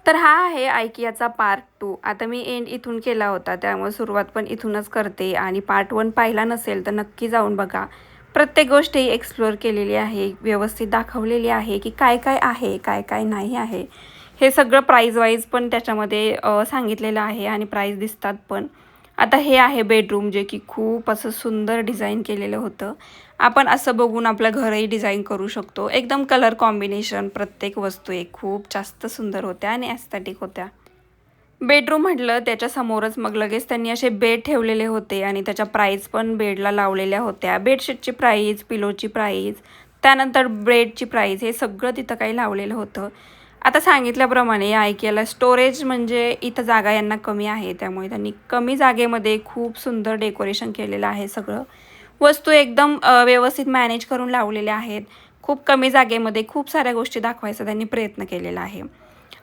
तर हा आहे IKEAचा पार्ट 2. आता मी एंड इथून केला होता, त्यामुळे सुरुवात पण इथूनच करते आणि पार्ट 1 पाहिला नसेल तर नक्की जाऊन बघा. प्रत्येक गोष्ट एक्सप्लोर केलेली आहे, व्यवस्थित दाखवलेली आहे, की काय-काय आहे, काय-काय नाही आहे. हे सगळं प्राईज वाईज पण त्याच्यामध्ये सांगितलेलं आहे आणि प्राईज दिसतात पण. आता हे आहे बेडरूम, जे की खूप असं सुंदर डिझाइन केलेलं होतं. आपण असं बघून आपलं घरही डिझाइन करू शकतो. एकदम कलर कॉम्बिनेशन प्रत्येक वस्तू एक खूप जास्त सुंदर होत्या आणि एस्थेटिक होत्या. बेडरूम म्हटलं त्याच्यासमोरच मग लगेच त्यांनी असे बेड ठेवलेले होते आणि त्याच्या प्राईज पण बेडला लावलेल्या होत्या. बेडशीटची प्राईज, पिलोची प्राईज, त्यानंतर बेडची प्राईज हे सगळं तिथं काही लावलेलं होतं. आता सांगितल्याप्रमाणे या IKEAला स्टोरेज म्हणजे इथं जागा यांना कमी आहे, त्यामुळे त्यांनी कमी जागेमध्ये खूप सुंदर डेकोरेशन केलेलं आहे सगळं. वस्तू एकदम व्यवस्थित मॅनेज करून लावलेल्या आहेत. खूप कमी जागेमध्ये खूप साऱ्या गोष्टी दाखवायचा त्यांनी प्रयत्न केलेला आहे.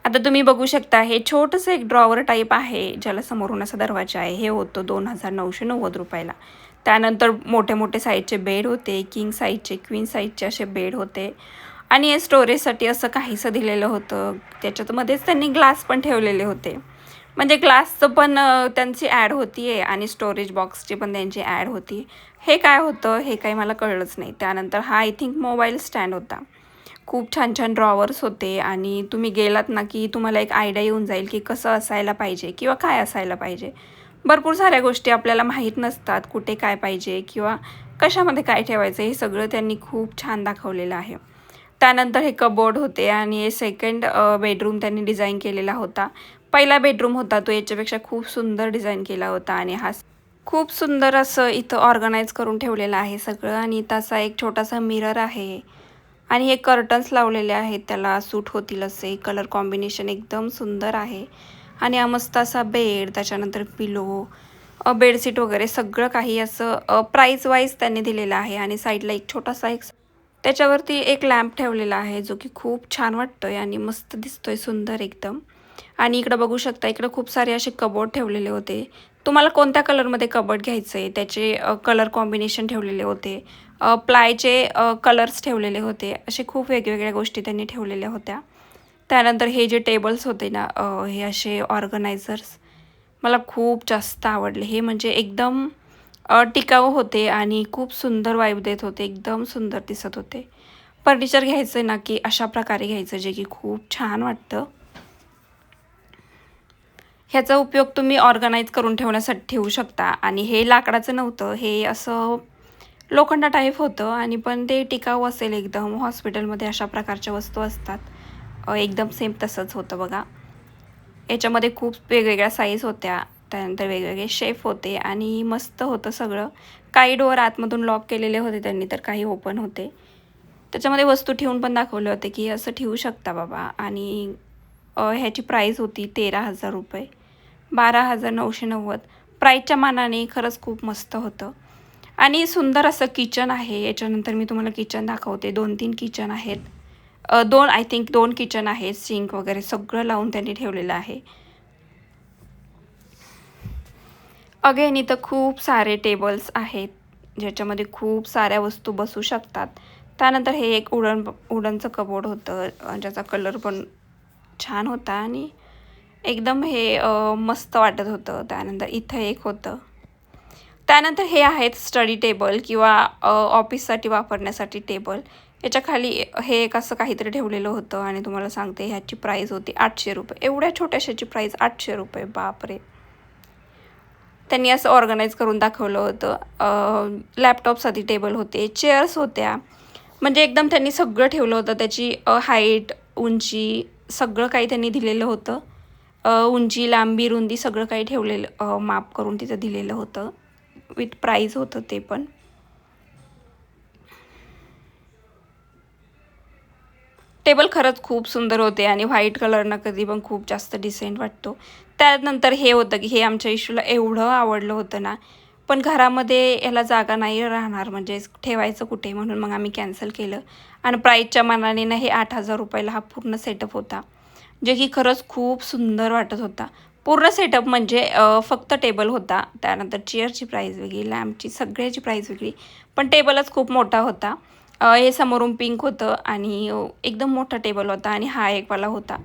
आता तुम्ही बघू शकता हे छोटंसं एक ड्रॉवर टाईप आहे, ज्याला समोरून असा दरवाजा आहे. हे होतं ₹2,990 ला. त्यानंतर मोठे-मोठे साईजचे बेड होते, किंग साईजचे, क्वीन साईजचे असे बेड होते आणि हे स्टोरेजसाठी असं काहीसं दिलेलं होतं. त्याच्यामध्येच त्यांनी ग्लास पण ठेवलेले होते. म्हणजे ग्लासचं पण त्यांची ॲड होती आहे आणि स्टोरेज बॉक्सची पण त्यांची ॲड होती. हे काय होतं हे काही मला कळलंच नाही. त्यानंतर हा आय थिंक मोबाईल स्टँड होता. खूप छान छान ड्रॉवर्स होते आणि तुम्ही गेलात ना की तुम्हाला एक आयडिया येऊन जाईल की कसं असायला पाहिजे किंवा काय असायला पाहिजे. भरपूर साऱ्या गोष्टी आपल्याला माहीत नसतात, कुठे काय पाहिजे किंवा कशामध्ये काय ठेवायचं, हे सगळं त्यांनी खूप छान दाखवलेलं आहे. त्यानंतर हे कबोर्ड होते आणि हे सेकंड बेडरूम त्यांनी डिझाईन केलेला होता. पहिला बेडरूम होता तो याच्यापेक्षा खूप सुंदर डिझाईन केला होता आणि हा खूप सुंदर असं इथं ऑर्गनाइज करून ठेवलेलं आहे सगळं आणि इथं असा एक छोटासा मिरर आहे आणि हे कर्टन्स लावलेले आहेत, त्याला सूट होतील असे. कलर कॉम्बिनेशन एकदम सुंदर आहे आणि हा मस्त असा बेड, त्याच्यानंतर पिलो, बेडशीट वगैरे सगळं काही असं प्राईज वाईज त्यांनी दिलेलं आहे आणि साईडला एक छोटासा एक त्याच्यावरती एक लॅम्प ठेवलेला आहे, जो की खूप छान वाटतोय आणि मस्त दिसतोय, सुंदर एकदम. आणि इकडं बघू शकता, इकडं खूप सारे असे कबोर्ड ठेवलेले होते. तुम्हाला कोणत्या कलरमध्ये कबोर्ड घ्यायचं आहे त्याचे कलर कॉम्बिनेशन ठेवलेले होते. प्लायचे कलर्स ठेवलेले होते. असे खूप वेगवेगळ्या गोष्टी त्यांनी ठेवलेल्या होत्या. त्यानंतर हे जे टेबल्स होते ना, हे असे ऑर्गनायझर्स मला खूप जास्त आवडले. हे म्हणजे एकदम टिकाऊ होते आणि खूप सुंदर वाइब देत होते. एकदम सुंदर दिसत होते. फर्निचर घ्यायचं आहे ना, की अशा प्रकारे घ्यायचं जे की खूप छान वाटतं. ह्याचा उपयोग तुम्ही ऑर्गनाइज करून ठेवण्यासाठी ठेवू शकता आणि हे लाकडाचं नव्हतं, हे असं लोखंडा टाईप होतं आणि पण ते टिकाऊ असेल एकदम. हॉस्पिटलमध्ये अशा प्रकारच्या वस्तू असतात. एकदम सेम तसंच होतं बघा. याच्यामध्ये खूप वेगवेगळ्या साईज होत्या, त्यानंतर वेगवेगळे शेप होते आणि मस्त होतं सगळं. काही डोअर आतमधून लॉक केलेले होते त्यांनी, तर काही ओपन होते. त्याच्यामध्ये वस्तू ठेवून पण दाखवले होते की असं ठेवू शकता बाबा आणि ह्याची प्राईस होती ₹13,000, 12,990. प्राईजच्या मानाने खरंच खूप मस्त होतं आणि सुंदर असं किचन आहे. याच्यानंतर मी तुम्हाला किचन दाखवते. 2-3 किचन आहेत. 2 आय थिंक 2 किचन आहेत. सिंक वगैरे सगळं लावून त्यांनी ठेवलेलं आहे. अगेन इथं खूप सारे टेबल्स आहेत, ज्याच्यामध्ये खूप साऱ्या वस्तू बसू शकतात. त्यानंतर हे एक वुडनचं कबोर्ड होतं, ज्याचा कलर पण छान होता आणि एकदम हे मस्त वाटत होतं. त्यानंतर इथं एक होतं. त्यानंतर हे आहेत स्टडी टेबल किंवा ऑफिससाठी वापरण्यासाठी टेबल. याच्या खाली हे एक असं काहीतरी ठेवलेलं होतं आणि तुम्हाला सांगते ह्याची प्राईस होती ₹800. एवढ्या छोट्याशाची प्राईस ₹800. बापरे! त्यांनी असं ऑर्गनाइज करून दाखवलं होतं. लॅपटॉपसाठी टेबल होते, चेअर्स होत्या. म्हणजे एकदम त्यांनी सगळं ठेवलं होतं. त्याची हाईट, उंची सगळं काही त्यांनी दिलेलं होतं. उंची, लांबी, रुंदी सगळं काही ठेवलेलं, माप करून तिथं दिलेलं होतं. विथ प्राईज होतं ते पण. टेबल खरंच खूप सुंदर होते आणि व्हाईट कलरनं कधी पण खूप जास्त डिसेंट वाटतो. त्यानंतर हे होतं की हे आमच्या इशूला एवढं आवडलं होतं ना, पण घरामध्ये याला जागा नाही राहणार, म्हणजे ठेवायचं कुठे, म्हणून मग आम्ही कॅन्सल केलं. आणि प्राईजच्या मानाने ना हे ₹8,000 हा पूर्ण सेटअप होता, जे की खरंच खूप सुंदर वाटत होता. पूर्ण सेटअप म्हणजे फक्त टेबल होता, त्यानंतर चेअरची प्राईस वेगळी, लॅम्पची सगळ्याची प्राईस वेगळी, पण टेबलच खूप मोठा होता. हे समोरून पिंक होतं आणि एकदम मोठा टेबल होता आणि हा एकवाला होता.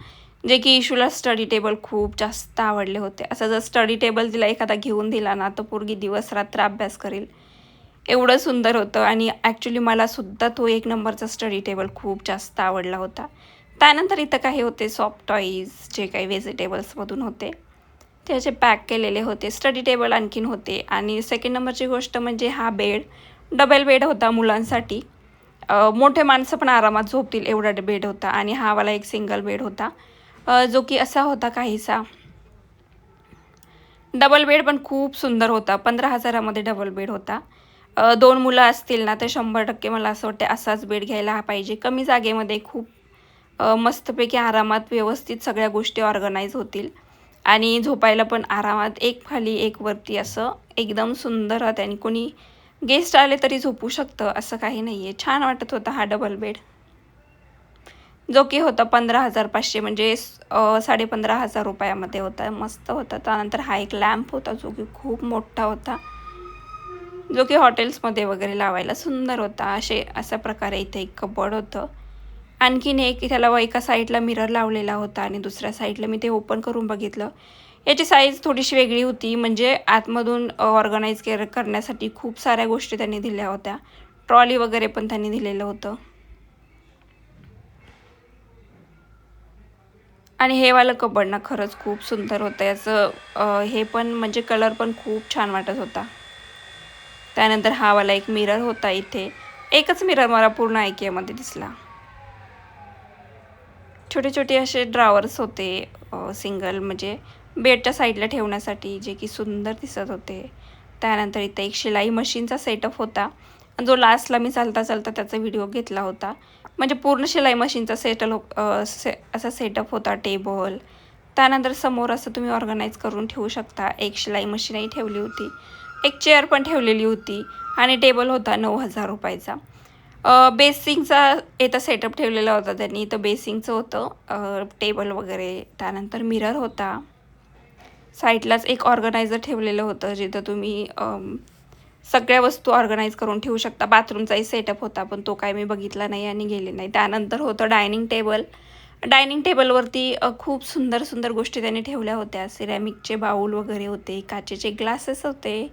जे की इशूला स्टडी टेबल खूप जास्त आवडले होते. असं जर स्टडी टेबल तिला एखादा घेऊन दिला ना तर पोरगी दिवस रात्र अभ्यास करेल, एवढं सुंदर होतं. आणि ॲक्च्युली मलासुद्धा तो 1 नंबरचा स्टडी टेबल खूप जास्त आवडला होता. त्यानंतर इथं काही होते सॉफ्ट टॉईज, जे काही व्हेजिटेबल्समधून होते ते असे पॅक केलेले होते. स्टडी टेबल आणखीन होते. आणि सेकंड नंबरची गोष्ट म्हणजे हा बेड, डबल बेड होता मुलांसाठी. मोठे माणसं पण आरामात झोपतील एवढा बेड होता. आणि हा वाला एक सिंगल बेड होता, जो की असा होता काहीसा. डबल बेड पण खूप सुंदर होता. 15,000मध्ये डबल बेड होता. 2 मुलं असतील ना तर 100% मला असं वाटतं असाच बेड घ्यायला पाहिजे. कमी जागेमध्ये खूप मस्तपैकी आरामात व्यवस्थित सगळ्या गोष्टी ऑर्गनाईज होतील आणि झोपायला पण आरामात एक खाली एक वरती असं एकदम सुंदर राहते. आणि कोणी गेस्ट आले तरी झोपू शकतं असं काही नाही आहे. छान वाटत होता हा डबल बेड, जो की होता 15,500 म्हणजे 15,500 रुपयामध्ये होता. मस्त होता. त्यानंतर हा एक लॅम्प होता जो की खूप मोठा होता, जो की हॉटेल्समध्ये वगैरे लावायला सुंदर होता. अशा प्रकारे इथे एक कबड होतं. आणखीन एक त्याला एका साईडला मिरर लावलेला होता आणि दुसऱ्या साईडला मी ते ओपन करून बघितलं. याची साईज थोडीशी वेगळी होती, म्हणजे आतमधून ऑर्गनाईज करण्यासाठी खूप साऱ्या गोष्टी त्यांनी दिल्या होत्या. ट्रॉली वगैरे पण त्यांनी दिलेलं होतं. आणि हे वालं कबड ना खरंच खूप सुंदर होतं. याचं हे पण म्हणजे कलर पण खूप छान वाटत होता. त्यानंतर हा वाला एक मिरर होता. इथे एकच मिरर मला पूर्ण IKEAमध्ये दिसला. छोटे छोटे असे ड्रॉवर्स होते, सिंगल म्हणजे बेडच्या साईडला ठेवण्यासाठी, जे की सुंदर दिसत होते. त्यानंतर इथे एक शिलाई मशीनचा सेटअप होता, जो लास्टला मी चालता चालता त्याचा व्हिडिओ घेतला होता. म्हणजे पूर्ण शिलाई मशीनचा असा सेटअप होता. टेबल, त्यानंतर समोर असं तुम्ही ऑर्गनाईज करून ठेवू शकता. एक शिलाई मशीनही ठेवली होती, एक चेअर पण ठेवलेली होती आणि टेबल होता 9,000 रुपयाचा. बेसिंगचा इथं सेटअप ठेवलेला होता त्यांनी. इथं बेसिंगचं होतं टेबल वगैरे. त्यानंतर मिरर होता. साईडलाच एक ऑर्गनायझर ठेवलेलं होतं, जिथं तुम्ही सगळ्या वस्तू ऑर्गनाईज करून ठेवू शकता. बाथरूमचाही सेटअप होता, पण तो काय मी बघितला नाही आणि गेले नाही. त्यानंतर होतं डायनिंग टेबल. डायनिंग टेबलवरती खूप सुंदर सुंदर गोष्टी त्यांनी ठेवल्या होत्या. सिरॅमिकचे बाऊल वगैरे होते, काचेचे ग्लासेस होते,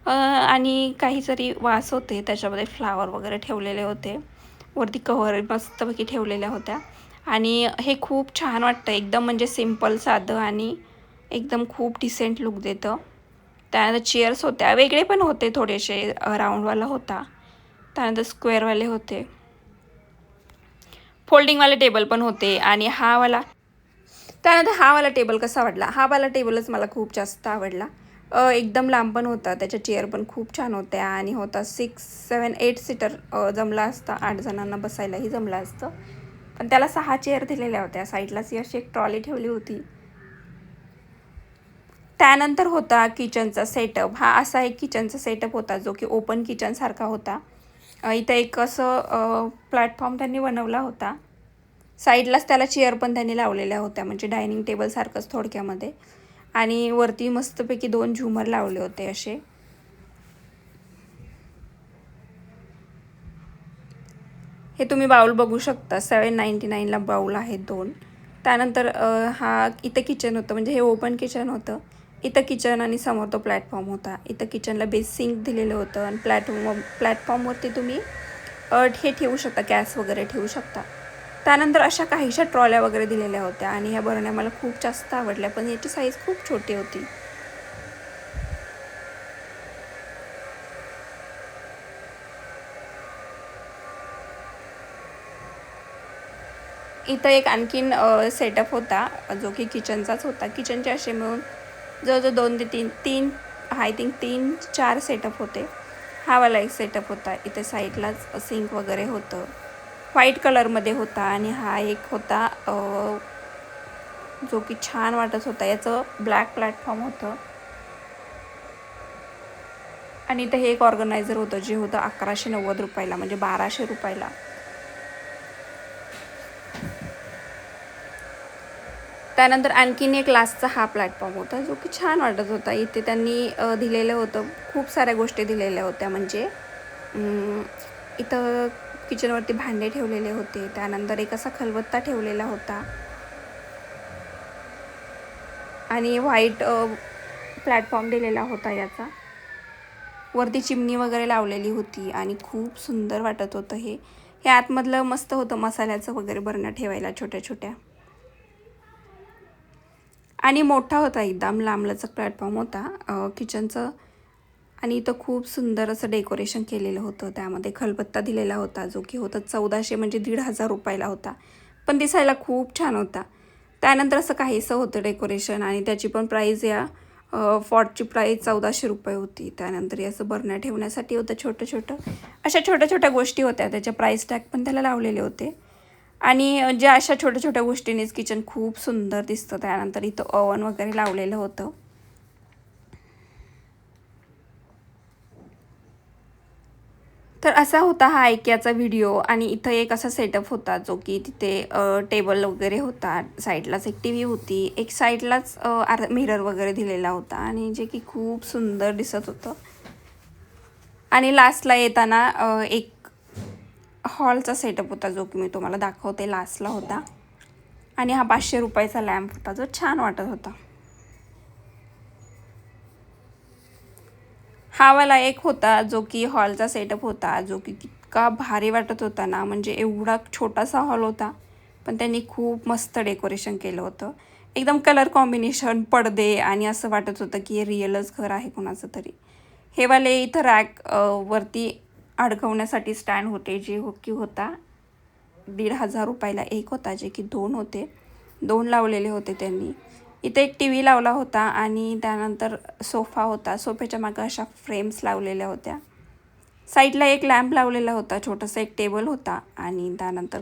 आणि काहीतरी वास होते. त्याच्यामध्ये फ्लावर वगैरे ठेवलेले होते. वरती कव्हर मस्तपैकी ठेवलेल्या होत्या. आणि हे खूप छान वाटतं एकदम, म्हणजे सिम्पल साधं आणि एकदम खूप डिसेंट लुक देतं. त्यानंतर चेअर्स होत्या, वेगळे पण होते थोडेसे. राऊंडवाला होता, त्यानंतर स्क्वेअरवाले होते, फोल्डिंगवाले टेबल पण होते. आणि त्यानंतर हा वाला टेबल कसा वाटला? हा वाला टेबलच मला खूप जास्त आवडला. एकदम लांब पण होता, त्याच्या चेअर पण खूप छान होत्या आणि होता 6, 7, 8 सीटर जमला असता. 8 जणांना बसायलाही जमलं असतं. पण त्याला 6 चेअर दिलेल्या होत्या. साईडलाच अशी एक ट्रॉली ठेवली होती. त्यानंतर होता किचनचा सेटअप. हा असा एक किचनचा सेटअप होता, जो की ओपन किचनसारखा होता. इथं एक असं प्लॅटफॉर्म त्यांनी बनवला होता. साईडलाच त्याला चेअर पण त्यांनी लावलेल्या होत्या, म्हणजे डायनिंग टेबलसारखंच थोडक्यामध्ये. आणि वरती मस्तपैकी 2 झुमर लावले होते असे. हे तुम्ही बाऊल बघू शकता. 799ला बाऊल आहेत 2. त्यानंतर हा इथं किचन होतं, म्हणजे हे ओपन किचन होतं. इथं किचन आणि समोर तो प्लॅटफॉर्म होता. इथं किचनला बेसिंग दिलेलं होतं आणि प्लॅटफॉर्मवरती तुम्ही हे ठेवू शकता, गॅस वगैरे ठेवू शकता. त्यानंतर अशा काहीशा ट्रॉल्या वगैरे दिलेल्या होत्या आणि ह्या बरण्या मला खूप जास्त आवडल्या, पण याची साईज खूप छोटी होती. इथं एक आणखीन सेटअप होता, जो की किचनचाच होता. किचनचे असे मिळून जवळजवळ 2 ते 3 आय थिंक 3-4 सेटअप होते. हा वाला एक सेटअप होता. इथे साईडलाच सिंक वगैरे होतं, व्हाईट कलरमध्ये होता. आणि हा एक होता जो की छान वाटत होता. याचं ब्लॅक प्लॅटफॉर्म होतं. आणि इथं हे एक ऑर्गनायझर होतं, जे होतं 1190 रुपयाला, म्हणजे 1200 रुपयाला. त्यानंतर आणखीन एक लास्टचा हा प्लॅटफॉर्म होता, जो की छान वाटत होता. इथे त्यांनी दिलेलं होतं, खूप साऱ्या गोष्टी दिलेल्या होत्या. म्हणजे इथं किचनवरती भांडे ठेवलेले होते. त्यानंतर एक असा खलबत्ता ठेवलेला होता. आणि व्हाईट प्लॅटफॉर्म दिलेला होता याचा. वरती चिमणी वगैरे लावलेली होती आणि खूप सुंदर वाटत होतं हे. हे आतमधलं मस्त होतं मसाल्याचं वगैरे बरणं ठेवायला छोट्या छोट्या. आणि मोठा होता एकदम लांबलचक प्लॅटफॉर्म होता किचनचं. आणि इथं खूप सुंदर असं डेकोरेशन केलेलं होतं. त्यामध्ये खलबत्ता दिलेला होता जो की होता 1400 म्हणजे 1500 रुपयाला होता. पण दिसायला खूप छान होता. त्यानंतर असं काहीसं होतं डेकोरेशन आणि त्याची पण प्राईज या पॉटची प्राईज 1400 रुपये होती. त्यानंतर असं बरण्या ठेवण्यासाठी होतं छोटं छोटं. अशा छोट्या छोट्या गोष्टी होत्या. त्याचे प्राईस टॅग पण त्याला लावलेले होते. आणि ज्या अशा छोट्या छोट्या गोष्टींनीच किचन खूप सुंदर दिसतं. त्यानंतर इथं ओव्हन वगैरे लावलेलं होतं. तर असा होता हा IKEAचा व्हिडिओ. आणि इथं एक असा सेटअप होता जो की तिथे टेबल वगैरे होता. साईडलाच एक TV होती. एक साईडलाच मिरर वगैरे दिलेला होता आणि जे की खूप सुंदर दिसत होतं. आणि लास्टला येताना एक हॉलचा सेटअप होता जो की मी तुम्हाला दाखवते. लास्टला होता. आणि हा 500 रुपयाचा लॅम्प होता जो छान वाटत होता. हा वाला एक होता जो की हॉलचा सेटअप होता जो की इतका भारी वाटत होता ना. म्हणजे एवढा छोटासा हॉल होता पण त्यांनी खूप मस्त डेकोरेशन केलं होतं. एकदम कलर कॉम्बिनेशन, पडदे आणि असं वाटत होतं की हे रिअलच घर आहे कोणाचं तरी. हे वाले इथं रॅक वरती अडकवण्यासाठी स्टँड होते जे की होता 1500 रुपयाला एक होता. जे की 2 होते. 2 लावलेले होते त्यांनी. इथे एक TV लावला होता आणि त्यानंतर सोफा होता. सोफ्याच्या मागं अशा फ्रेम्स लावलेल्या होत्या. साईडला एक लॅम्प लावलेला होता. छोटंसं एक टेबल होता आणि त्यानंतर